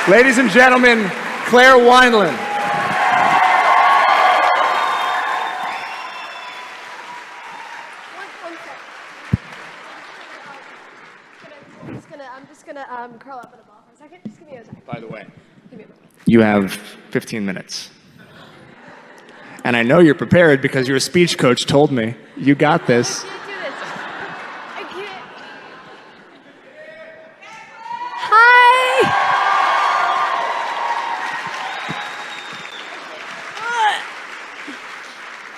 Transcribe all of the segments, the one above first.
Ladies and gentlemen, Klæyr Uայnlendë. I'm just gonna curl up in a ball for a second. Just give me a second. By the way, you have 15 minutes. And I know you're prepared because your speech coach told me. You got this. I can't do this. I can't. Hi!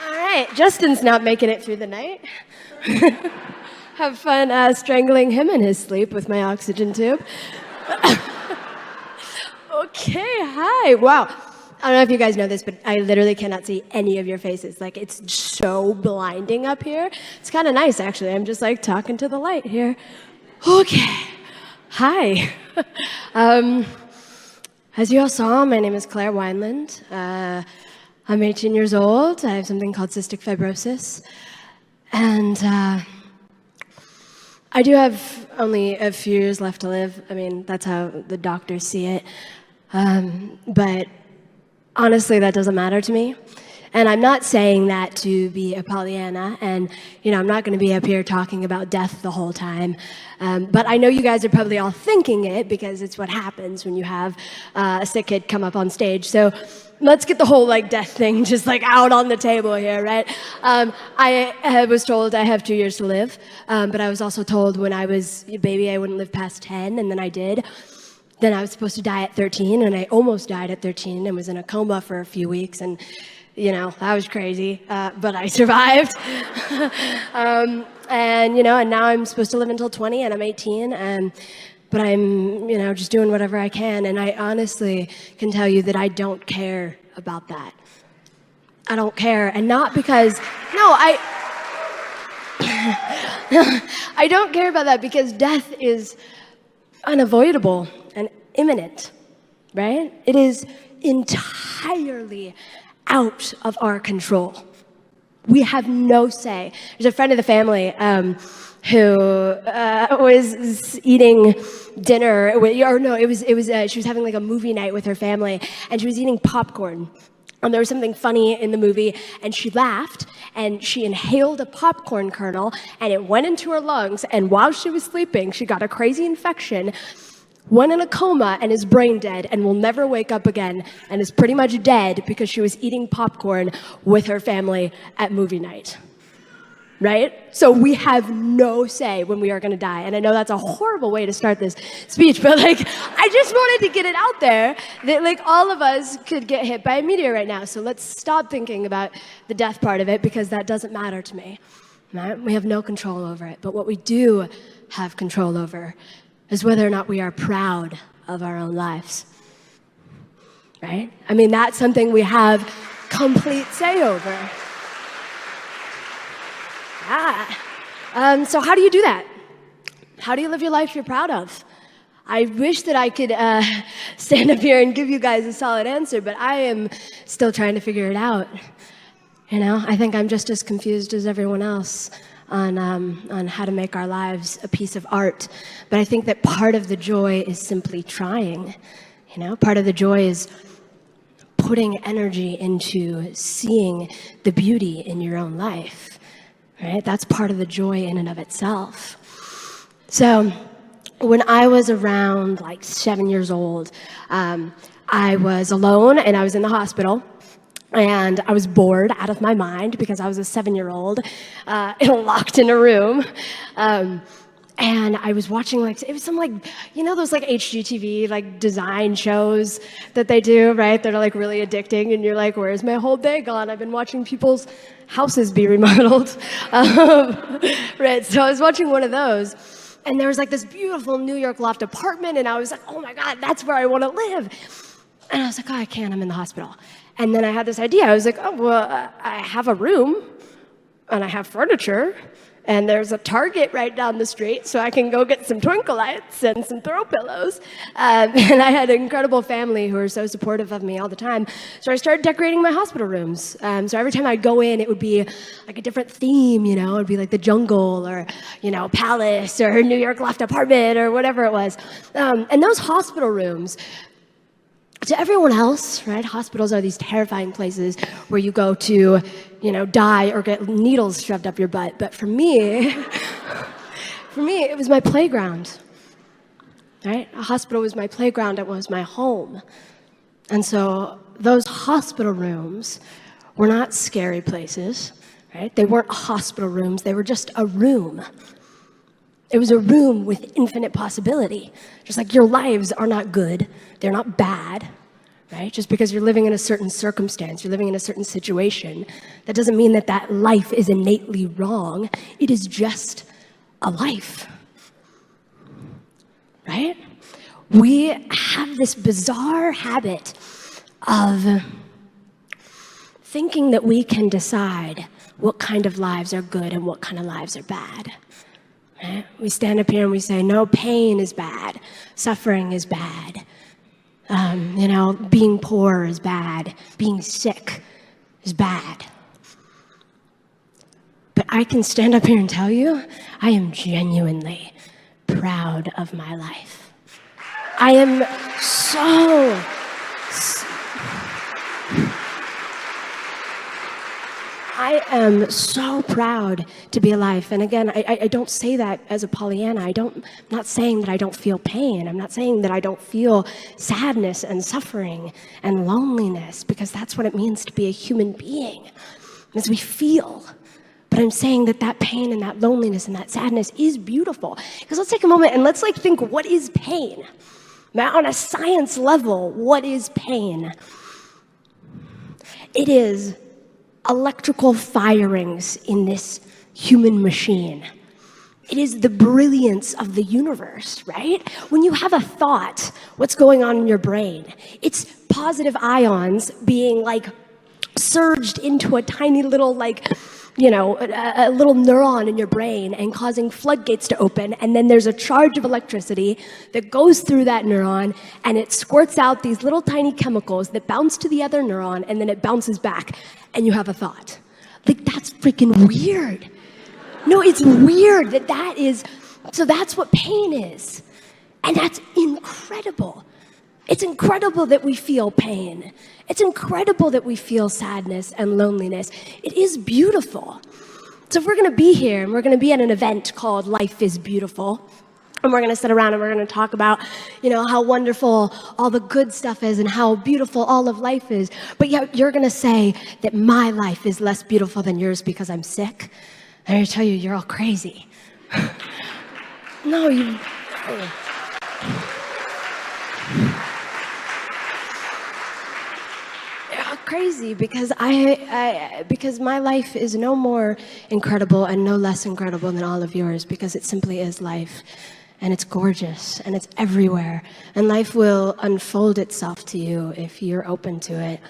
All right, Justin's not making it through the night. Have fun strangling him in his sleep with my oxygen tube. Okay, hi. Wow. I don't know if you guys know this, but I literally cannot see any of your faces. Like, it's so blinding up here. It's kind of nice, actually. I'm just, like, talking to the light here. Okay. Hi. As you all saw, my name is Klæyr Uænlendë. I'm 18 years old. I have something called cystic fibrosis. And I do have only a few years left to live. I mean, that's how the doctors see it. But honestly, that doesn't matter to me. And I'm not saying that to be a Pollyanna. And, you know, I'm not going to be up here talking about death the whole time. But I know you guys are probably all thinking it because it's what happens when you have a sick kid come up on stage. So let's get the whole, like, death thing just, like, out on the table here, right? I was told I have 2 years to live. But I was also told when I was a baby I wouldn't live past 10, and then I did. Then I was supposed to die at 13, and I almost died at 13 and was in a coma for a few weeks. And, you know, that was crazy, but I survived. And, you know, and now I'm supposed to live until 20, and I'm 18. But I'm, you know, just doing whatever I can. And I honestly can tell you that I don't care about that. I don't care. And not because, I don't care about that because death is unavoidable and imminent, right? It is entirely out of our control. We have no say. There's a friend of the family who was eating dinner, she was having like a movie night with her family, and she was eating popcorn. And there was something funny in the movie, and she laughed, and she inhaled a popcorn kernel, and it went into her lungs, and while she was sleeping, she got a crazy infection, went in a coma, and is brain dead, and will never wake up again, and is pretty much dead because she was eating popcorn with her family at movie night. Right? So we have no say when we are going to die. And I know that's a horrible way to start this speech, but like, I just wanted to get it out there that like all of us could get hit by a meteor right now. So let's stop thinking about the death part of it because that doesn't matter to me. Right? We have no control over it. But what we do have control over is whether or not we are proud of our own lives. Right? I mean, that's something we have complete say over. So how do you do that? How do you live your life you're proud of? I wish that I could stand up here and give you guys a solid answer, but I am still trying to figure it out. You know, I think I'm just as confused as everyone else on how to make our lives a piece of art. But I think that part of the joy is simply trying. You know, part of the joy is putting energy into seeing the beauty in your own life. Right? That's part of the joy in and of itself. So when I was around like 7 years old, I was alone and I was in the hospital. And I was bored out of my mind because I was a 7-year-old locked in a room. And I was watching like, it was some like, you know those like HGTV like design shows that they do, right? That are like really addicting and you're like, where's my whole day gone? I've been watching people's houses be remodeled. Right, so I was watching one of those and there was like this beautiful New York loft apartment and I was like, oh my God, that's where I want to live. And I was like, oh, I can't, I'm in the hospital. And then I had this idea. I was like, oh, well, I have a room and I have furniture. And there's a Target right down the street, so I can go get some twinkle lights and some throw pillows. And I had an incredible family who were so supportive of me all the time. So I started decorating my hospital rooms. So every time I'd go in, it would be like a different theme, you know? It'd be like the jungle or, you know, palace or New York loft apartment or whatever it was. And those hospital rooms To everyone else, right, hospitals are these terrifying places where you go to, die or get needles shoved up your butt. But for me, it was my playground, right? A hospital was my playground, it was my home. And so those hospital rooms were not scary places, right? They weren't hospital rooms, they were just a room. It was a room with infinite possibility. Just like your lives are not good, they're not bad, right? Just because you're living in a certain circumstance, you're living in a certain situation, that doesn't mean that that life is innately wrong. It is just a life, right? We have this bizarre habit of thinking that we can decide what kind of lives are good and what kind of lives are bad. Right? We stand up here and we say, no, pain is bad, suffering is bad, being poor is bad, being sick is bad. But I can stand up here and tell you, I am genuinely proud of my life. I am so proud to be alive. And again, I don't say that as a Pollyanna. I'm not saying that I don't feel pain. I'm not saying that I don't feel sadness and suffering and loneliness, because that's what it means to be a human being, is we feel. But I'm saying that that pain and that loneliness and that sadness is beautiful. Because let's take a moment and let's think, what is pain? Now, on a science level, what is pain? It is electrical firings in this human machine. It is the brilliance of the universe, right? When you have a thought, what's going on in your brain? It's positive ions being surged into a tiny little a little neuron in your brain and causing floodgates to open, and then there's a charge of electricity that goes through that neuron and it squirts out these little tiny chemicals that bounce to the other neuron, and then it bounces back and you have a thought. That's freaking weird. No, it's weird that is, so that's what pain is. And that's incredible. It's incredible that we feel pain. It's incredible that we feel sadness and loneliness. It is beautiful. So if we're going to be here and we're going to be at an event called Life is Beautiful, and we're going to sit around and we're going to talk about, how wonderful all the good stuff is and how beautiful all of life is, but yet you're going to say that my life is less beautiful than yours because I'm sick, I'm going to tell you, you're all crazy. No, you... Crazy, because because my life is no more incredible and no less incredible than all of yours, because it simply is life, and it's gorgeous and it's everywhere, and life will unfold itself to you if you're open to it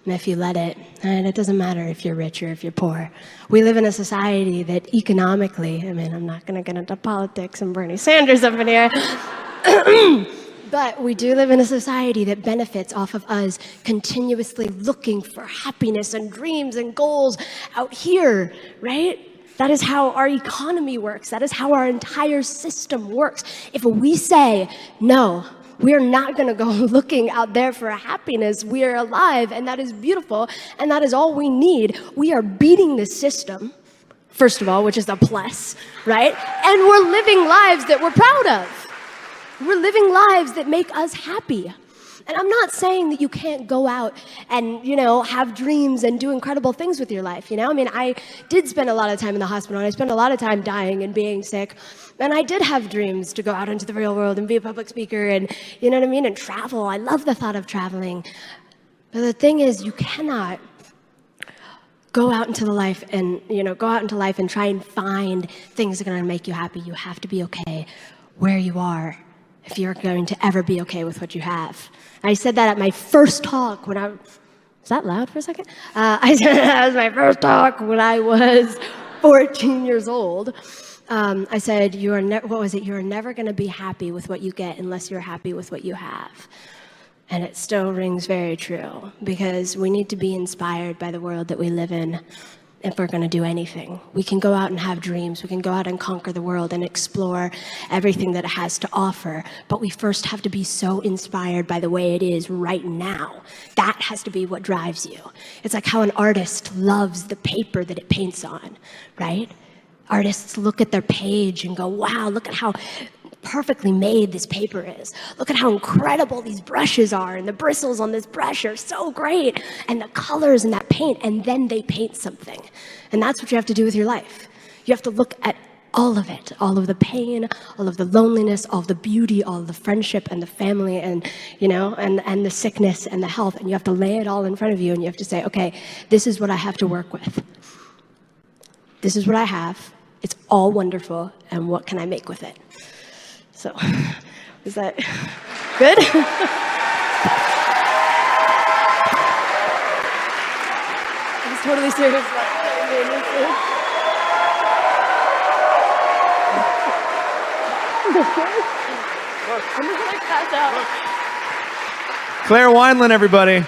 and if you let it. And it doesn't matter if you're rich or if you're poor. We live in a society that economically, I'm not going to get into politics and Bernie Sanders up in here. But we do live in a society that benefits off of us continuously looking for happiness and dreams and goals out here, right? That is how our economy works. That is how our entire system works. If we say, no, we're not going to go looking out there for happiness, we are alive, and that is beautiful, and that is all we need, we are beating the system, first of all, which is a plus, right? And we're living lives that we're proud of. We're living lives that make us happy. And I'm not saying that you can't go out and, have dreams and do incredible things with your life, I did spend a lot of time in the hospital, and I spent a lot of time dying and being sick. And I did have dreams to go out into the real world and be a public speaker and, and travel. I love the thought of traveling. But the thing is, you cannot go out into life and try and find things that are going to make you happy. You have to be okay where you are if you're going to ever be okay with what you have. I said that at my first talk when was that loud for a second? I said that was my first talk when I was 14 years old. I said, you're never going to be happy with what you get unless you're happy with what you have. And it still rings very true, because we need to be inspired by the world that we live in. if we're going to do anything. We can go out and have dreams. We can go out and conquer the world and explore everything that it has to offer. But we first have to be so inspired by the way it is right now. That has to be what drives you. It's like how an artist loves the paper that it paints on, right? Artists look at their page and go, wow, look at how perfectly made this paper is. Look at how incredible these brushes are, and the bristles on this brush are so great, and the colors in that paint, and then they paint something. And that's what you have to do with your life. You have to look at all of it, all of the pain, all of the loneliness, all of the beauty, all of the friendship and the family, and and the sickness and the health, and you have to lay it all in front of you, and you have to say, okay, this is what I have to work with. This is what I have. It's all wonderful, and what can I make with it? So, is that good? I was totally serious about it. I'm just like pass out. Klæyr Uայnlend, everybody.